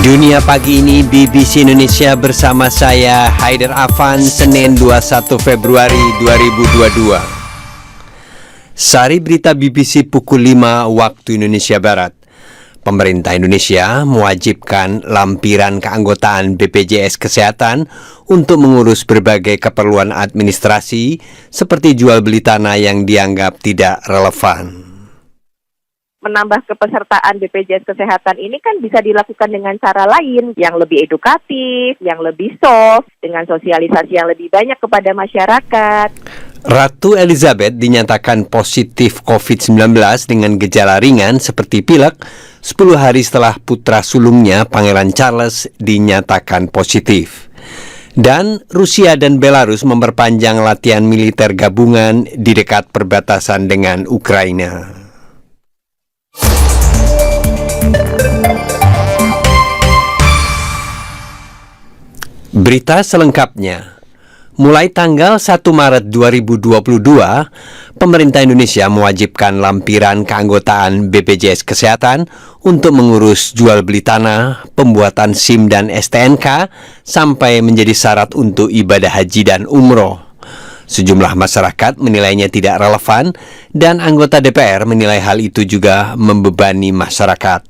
Dunia Pagi ini BBC Indonesia bersama saya Haider Afan, Senin 21 Februari 2022. Sari berita BBC pukul 5 waktu Indonesia Barat. Pemerintah Indonesia mewajibkan lampiran keanggotaan BPJS Kesehatan untuk mengurus berbagai keperluan administrasi seperti jual beli tanah yang dianggap tidak relevan. Menambah kepesertaan BPJS Kesehatan ini kan bisa dilakukan dengan cara lain, yang lebih edukatif, yang lebih soft, dengan sosialisasi yang lebih banyak kepada masyarakat. Ratu Elizabeth dinyatakan positif COVID-19 dengan gejala ringan seperti pilek 10 hari setelah putra sulungnya Pangeran Charles dinyatakan positif. Dan Rusia dan Belarus memperpanjang latihan militer gabungan di dekat perbatasan dengan Ukraina. Berita selengkapnya. Mulai tanggal 1 Maret 2022, pemerintah Indonesia mewajibkan lampiran keanggotaan BPJS Kesehatan untuk mengurus jual beli tanah, pembuatan SIM dan STNK, sampai menjadi syarat untuk ibadah haji dan umroh. Sejumlah masyarakat menilainya tidak relevan dan anggota DPR menilai hal itu juga membebani masyarakat.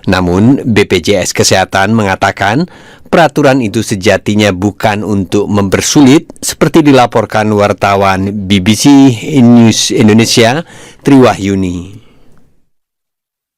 Namun, BPJS Kesehatan mengatakan peraturan itu sejatinya bukan untuk mempersulit seperti dilaporkan wartawan BBC News Indonesia, Triwahyuni.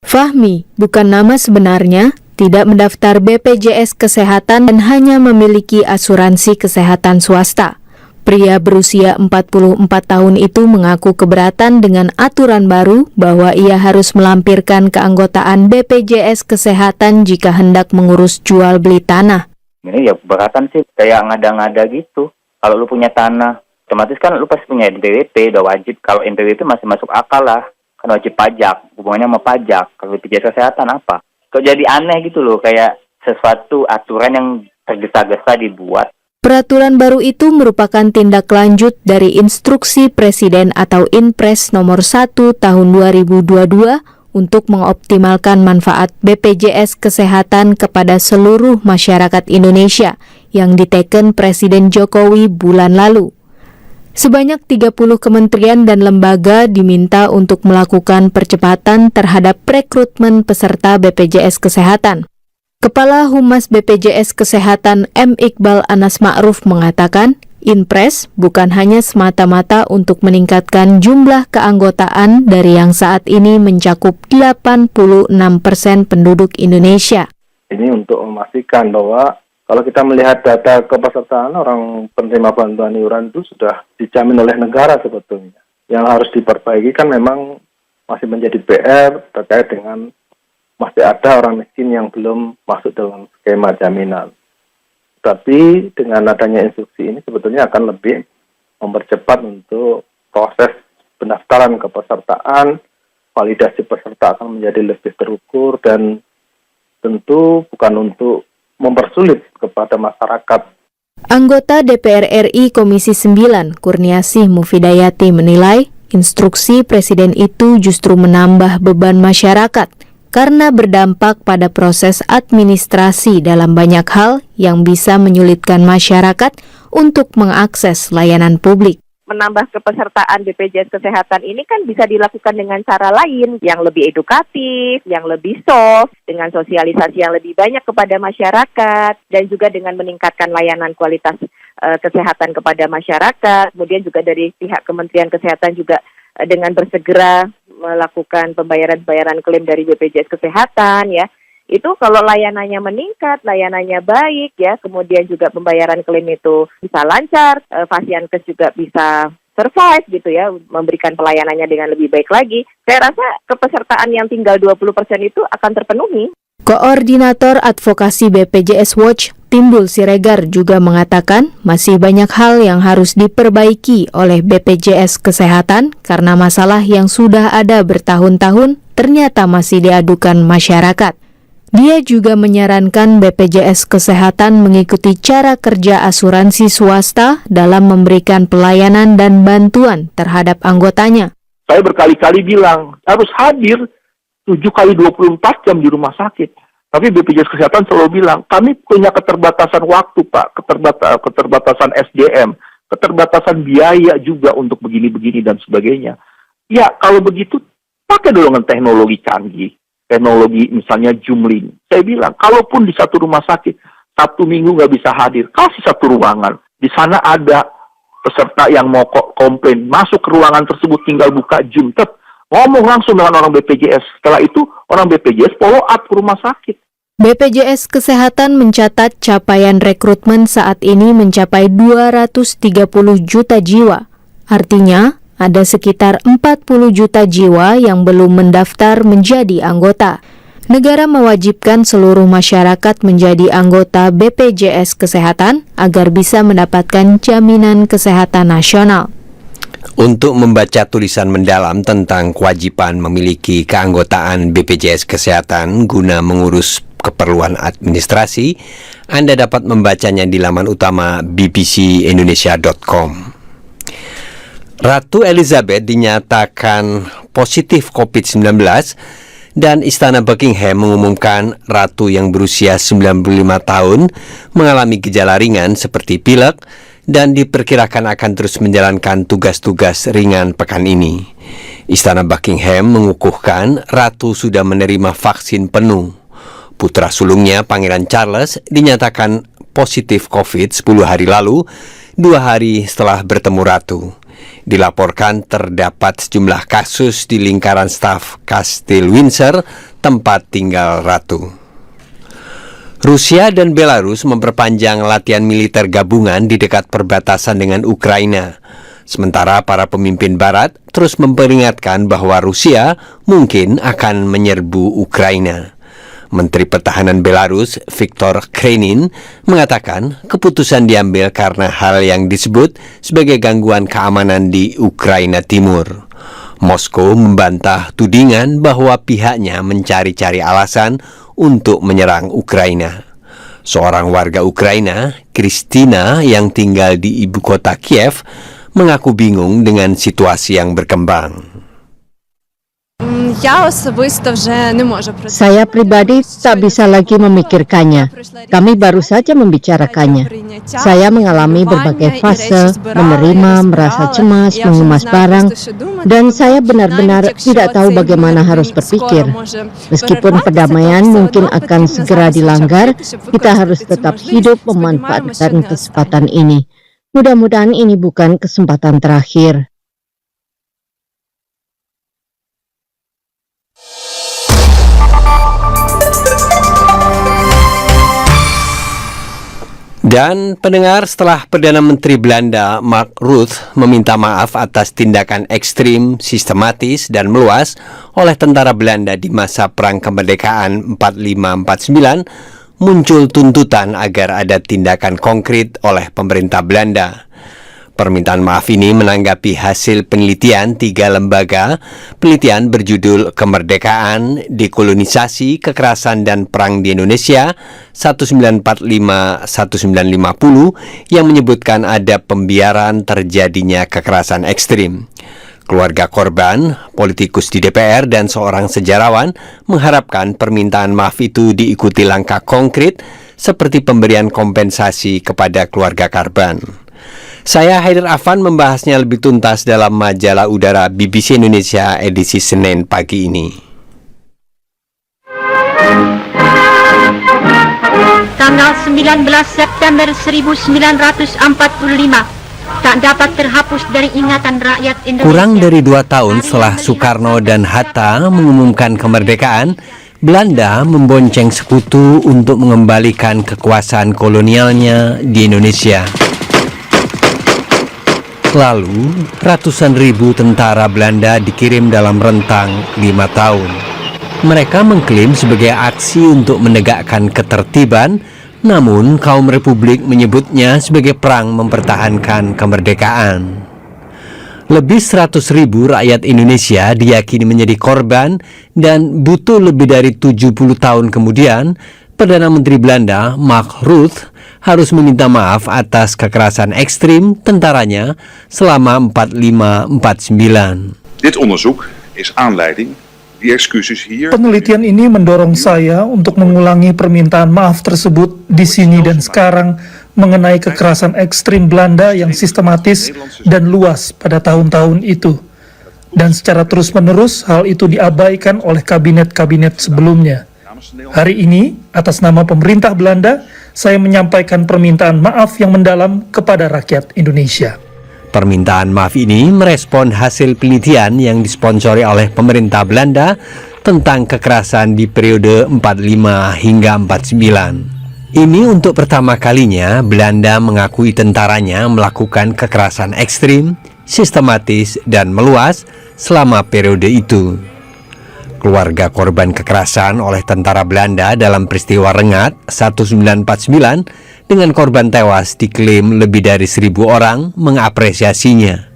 Fahmi, bukan nama sebenarnya, tidak mendaftar BPJS Kesehatan dan hanya memiliki asuransi kesehatan swasta. Pria berusia 44 tahun itu mengaku keberatan dengan aturan baru bahwa ia harus melampirkan keanggotaan BPJS Kesehatan jika hendak mengurus jual beli tanah. Ini ya keberatan sih, kayak ngada-ngada gitu. Kalau lu punya tanah, otomatis kan lu pasti punya NPWP, udah wajib. Kalau NPWP masih masuk akal lah, kan wajib pajak, hubungannya sama pajak. Kalau BPJS Kesehatan apa? Kok jadi aneh gitu loh, kayak sesuatu aturan yang tergesa-gesa dibuat. Peraturan baru itu merupakan tindak lanjut dari Instruksi Presiden atau Inpres nomor 1 tahun 2022 untuk mengoptimalkan manfaat BPJS Kesehatan kepada seluruh masyarakat Indonesia yang diteken Presiden Jokowi bulan lalu. Sebanyak 30 kementerian dan lembaga diminta untuk melakukan percepatan terhadap rekrutmen peserta BPJS Kesehatan. Kepala Humas BPJS Kesehatan M. Iqbal Anas Ma'ruf mengatakan, Inpres bukan hanya semata-mata untuk meningkatkan jumlah keanggotaan dari yang saat ini mencakup 86% penduduk Indonesia. Ini untuk memastikan bahwa kalau kita melihat data kepesertaan orang penerima bantuan iuran itu sudah dijamin oleh negara sebetulnya. Yang harus diperbaiki kan memang masih menjadi PR terkait dengan masih ada orang miskin yang belum masuk dalam skema jaminan. Tapi dengan adanya instruksi ini sebetulnya akan lebih mempercepat untuk proses pendaftaran kepesertaan, validasi peserta akan menjadi lebih terukur dan tentu bukan untuk mempersulit kepada masyarakat. Anggota DPR RI Komisi 9, Kurniasih Mufidayati menilai instruksi Presiden itu justru menambah beban masyarakat karena berdampak pada proses administrasi dalam banyak hal yang bisa menyulitkan masyarakat untuk mengakses layanan publik. Menambah kepesertaan BPJS Kesehatan ini kan bisa dilakukan dengan cara lain, yang lebih edukatif, yang lebih soft, dengan sosialisasi yang lebih banyak kepada masyarakat, dan juga dengan meningkatkan layanan kualitas kesehatan kepada masyarakat. Kemudian juga dari pihak Kementerian Kesehatan juga dengan bersegera melakukan pembayaran klaim dari BPJS Kesehatan ya. Itu kalau layanannya meningkat, layanannya baik ya, kemudian juga pembayaran klaim itu bisa lancar, Fasiankes juga bisa survive gitu ya, memberikan pelayanannya dengan lebih baik lagi. Saya rasa kepesertaan yang tinggal 20% itu akan terpenuhi. Koordinator Advokasi BPJS Watch, Timbul Siregar juga mengatakan masih banyak hal yang harus diperbaiki oleh BPJS Kesehatan karena masalah yang sudah ada bertahun-tahun ternyata masih diadukan masyarakat. Dia juga menyarankan BPJS Kesehatan mengikuti cara kerja asuransi swasta dalam memberikan pelayanan dan bantuan terhadap anggotanya. Saya berkali-kali bilang harus hadir 7 kali 24 jam di rumah sakit. Tapi BPJS Kesehatan selalu bilang, kami punya keterbatasan waktu, Pak, keterbatasan SDM, keterbatasan biaya juga untuk begini-begini dan sebagainya. Ya, kalau begitu, pakai dulu dengan teknologi canggih. Teknologi misalnya Zoom-link. Saya bilang, kalaupun di satu rumah sakit, 1 minggu nggak bisa hadir, kasih satu ruangan. Di sana ada peserta yang mau komplain, masuk ke ruangan tersebut tinggal buka Zoom, ngomong langsung dengan orang BPJS. Setelah itu, orang BPJS follow up ke rumah sakit. BPJS Kesehatan mencatat capaian rekrutmen saat ini mencapai 230 juta jiwa. Artinya, ada sekitar 40 juta jiwa yang belum mendaftar menjadi anggota. Negara mewajibkan seluruh masyarakat menjadi anggota BPJS Kesehatan agar bisa mendapatkan jaminan kesehatan nasional. Untuk membaca tulisan mendalam tentang kewajiban memiliki keanggotaan BPJS Kesehatan guna mengurus keperluan administrasi, Anda dapat membacanya di laman utama bbcindonesia.com. Ratu Elizabeth dinyatakan positif COVID-19 dan Istana Buckingham mengumumkan Ratu yang berusia 95 tahun mengalami gejala ringan seperti pilek dan diperkirakan akan terus menjalankan tugas-tugas ringan pekan ini. Istana Buckingham mengukuhkan Ratu sudah menerima vaksin penuh. Putra sulungnya, Pangeran Charles, dinyatakan positif COVID 10 hari lalu, 2 hari setelah bertemu Ratu. Dilaporkan terdapat sejumlah kasus di lingkaran staf Kastil Windsor, tempat tinggal Ratu. Rusia dan Belarus memperpanjang latihan militer gabungan di dekat perbatasan dengan Ukraina. Sementara para pemimpin Barat terus memperingatkan bahwa Rusia mungkin akan menyerbu Ukraina. Menteri Pertahanan Belarus, Viktor Krenin, mengatakan keputusan diambil karena hal yang disebut sebagai gangguan keamanan di Ukraina Timur. Moskow membantah tudingan bahwa pihaknya mencari-cari alasan untuk menyerang Ukraina. Seorang warga Ukraina, Kristina, yang tinggal di ibu kota Kiev, mengaku bingung dengan situasi yang berkembang. Saya pribadi tak bisa lagi memikirkannya. Kami baru saja membicarakannya. Saya mengalami berbagai fase, menerima, merasa cemas, mengemas barang, dan saya benar-benar tidak tahu bagaimana harus berpikir. Meskipun perdamaian mungkin akan segera dilanggar, kita harus tetap hidup memanfaatkan kesempatan ini. Mudah-mudahan ini bukan kesempatan terakhir. Dan pendengar, setelah Perdana Menteri Belanda Mark Rutte meminta maaf atas tindakan ekstrim, sistematis, dan meluas oleh tentara Belanda di masa Perang Kemerdekaan 45-49, muncul tuntutan agar ada tindakan konkret oleh pemerintah Belanda. Permintaan maaf ini menanggapi hasil penelitian 3 lembaga penelitian berjudul Kemerdekaan, Dekolonisasi, Kekerasan dan Perang di Indonesia 1945-1950 yang menyebutkan ada pembiaran terjadinya kekerasan ekstrim. Keluarga korban, politikus di DPR, dan seorang sejarawan mengharapkan permintaan maaf itu diikuti langkah konkret seperti pemberian kompensasi kepada keluarga korban. Saya Haider Afan membahasnya lebih tuntas dalam majalah udara BBC Indonesia edisi Senin pagi ini. Tanggal 19 September 1945 tak dapat terhapus dari ingatan rakyat Indonesia. Kurang dari 2 tahun setelah Soekarno dan Hatta mengumumkan kemerdekaan, Belanda membonceng sekutu untuk mengembalikan kekuasaan kolonialnya di Indonesia. Lalu, ratusan ribu tentara Belanda dikirim dalam rentang 5 tahun. Mereka mengklaim sebagai aksi untuk menegakkan ketertiban, namun kaum Republik menyebutnya sebagai perang mempertahankan kemerdekaan. Lebih 100.000 rakyat Indonesia diyakini menjadi korban, dan butuh lebih dari 70 tahun kemudian, Perdana Menteri Belanda Mark Rutte harus meminta maaf atas kekerasan ekstrim tentaranya selama 45-49. Dit onderzoek is aanleiding Penelitian ini mendorong saya untuk mengulangi permintaan maaf tersebut di sini dan sekarang mengenai kekerasan ekstrim Belanda yang sistematis dan luas pada tahun-tahun itu. Dan secara terus-menerus hal itu diabaikan oleh kabinet-kabinet sebelumnya. Hari ini, atas nama pemerintah Belanda, saya menyampaikan permintaan maaf yang mendalam kepada rakyat Indonesia. Permintaan maaf ini merespon hasil penelitian yang disponsori oleh pemerintah Belanda tentang kekerasan di periode 45 hingga 49. Ini untuk pertama kalinya Belanda mengakui tentaranya melakukan kekerasan ekstrim, sistematis, dan meluas selama periode itu. Keluarga korban kekerasan oleh tentara Belanda dalam peristiwa Rengat 1949 dengan korban tewas diklaim lebih dari 1.000 orang mengapresiasinya.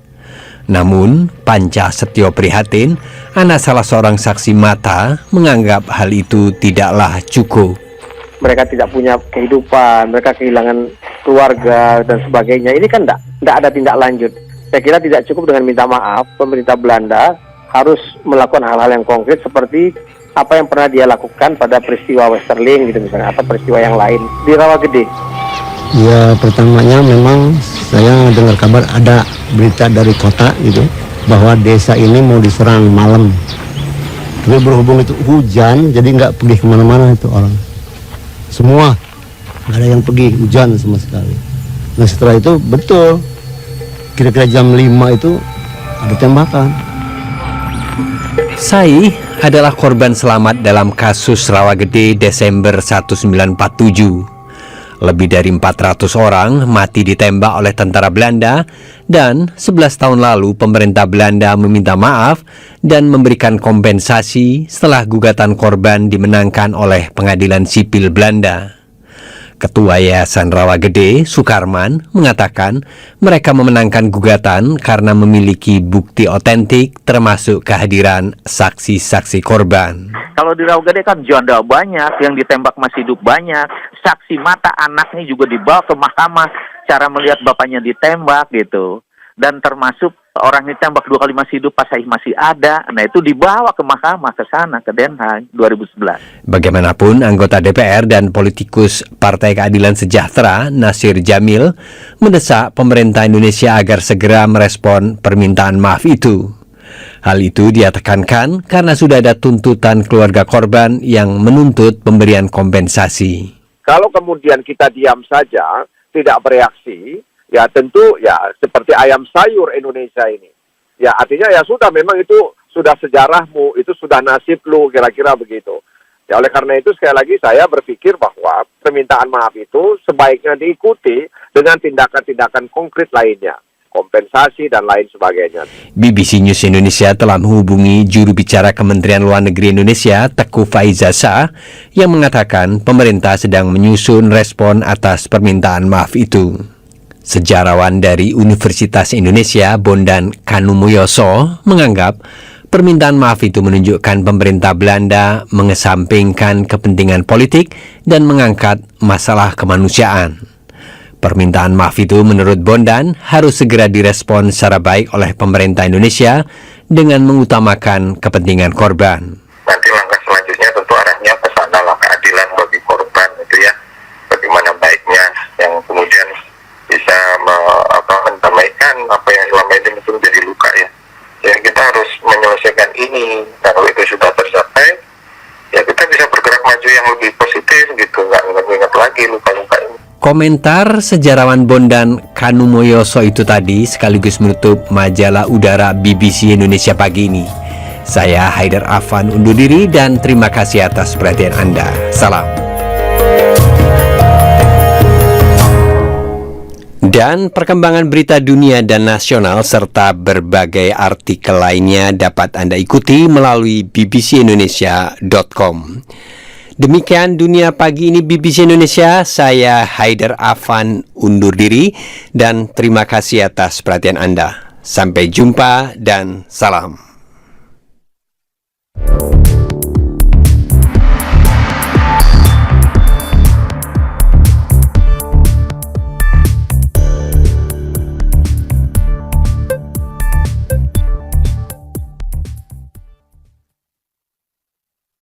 Namun, Panca Setio Prihatin, anak salah seorang saksi mata, menganggap hal itu tidaklah cukup. Mereka tidak punya kehidupan, mereka kehilangan keluarga dan sebagainya. Ini kan tidak ada tindak lanjut. Saya kira tidak cukup dengan minta maaf. Pemerintah Belanda harus melakukan hal-hal yang konkret seperti apa yang pernah dia lakukan pada peristiwa Westerling gitu misalnya, atau peristiwa yang lain di Rawagede. Ya, pertamanya memang saya dengar kabar ada berita dari kota gitu bahwa desa ini mau diserang malam. Tapi berhubung itu hujan, jadi nggak pergi kemana-mana itu orang. Semua nggak ada yang pergi, hujan sama sekali. Nah setelah itu betul, kira-kira jam 5 itu ada tembakan. Sai adalah korban selamat dalam kasus Rawagede Desember 1947. Lebih dari 400 orang mati ditembak oleh tentara Belanda dan 11 tahun lalu pemerintah Belanda meminta maaf dan memberikan kompensasi setelah gugatan korban dimenangkan oleh Pengadilan Sipil Belanda. Ketua Yayasan Rawagede, Sukarman, mengatakan mereka memenangkan gugatan karena memiliki bukti otentik termasuk kehadiran saksi-saksi korban. Kalau di Rawagede kan janda banyak, yang ditembak masih hidup banyak, saksi mata anaknya juga dibawa ke mahkamah, cara melihat bapaknya ditembak gitu. Dan termasuk orang ditembak 2 kali masih hidup, pas masih ada. Nah itu dibawa ke mahkamah ke sana, ke Den Haag 2011. Bagaimanapun, anggota DPR dan politikus Partai Keadilan Sejahtera, Nasir Jamil, mendesak pemerintah Indonesia agar segera merespon permintaan maaf itu. Hal itu dia tekankan karena sudah ada tuntutan keluarga korban yang menuntut pemberian kompensasi. Kalau kemudian kita diam saja, tidak bereaksi, ya tentu ya seperti ayam sayur Indonesia ini. Ya artinya ya sudah, memang itu sudah sejarahmu, itu sudah nasib lu, kira-kira begitu. Ya oleh karena itu sekali lagi saya berpikir bahwa permintaan maaf itu sebaiknya diikuti dengan tindakan-tindakan konkret lainnya, kompensasi dan lain sebagainya. BBC News Indonesia telah menghubungi juru bicara Kementerian Luar Negeri Indonesia, Teguh Faizasa, yang mengatakan pemerintah sedang menyusun respon atas permintaan maaf itu. Sejarawan dari Universitas Indonesia, Bondan Kanumoyoso, menganggap permintaan maaf itu menunjukkan pemerintah Belanda mengesampingkan kepentingan politik dan mengangkat masalah kemanusiaan. Permintaan maaf itu menurut Bondan harus segera direspon secara baik oleh pemerintah Indonesia dengan mengutamakan kepentingan korban. Nanti langkah selanjutnya tentu arahnya ke sana lah, keadilan bagi korban itu ya. Bagaimana baiknya yang kemudian bisa mendamaikan apa yang selama ini itu menjadi luka ya. Ya kita harus menyelesaikan ini. Kalau itu sudah tercapai, ya kita bisa bergerak maju yang lebih positif gitu, nggak ingat lagi luka-luka ini. Komentar sejarawan Bondan Kanumoyoso itu tadi sekaligus menutup majalah udara BBC Indonesia pagi ini. Saya Haidar Afan undur diri dan terima kasih atas perhatian Anda. Salam. Dan perkembangan berita dunia dan nasional serta berbagai artikel lainnya dapat Anda ikuti melalui bbcindonesia.com. Demikian dunia pagi ini BBC Indonesia, saya Haidar Afan undur diri dan terima kasih atas perhatian Anda. Sampai jumpa dan salam.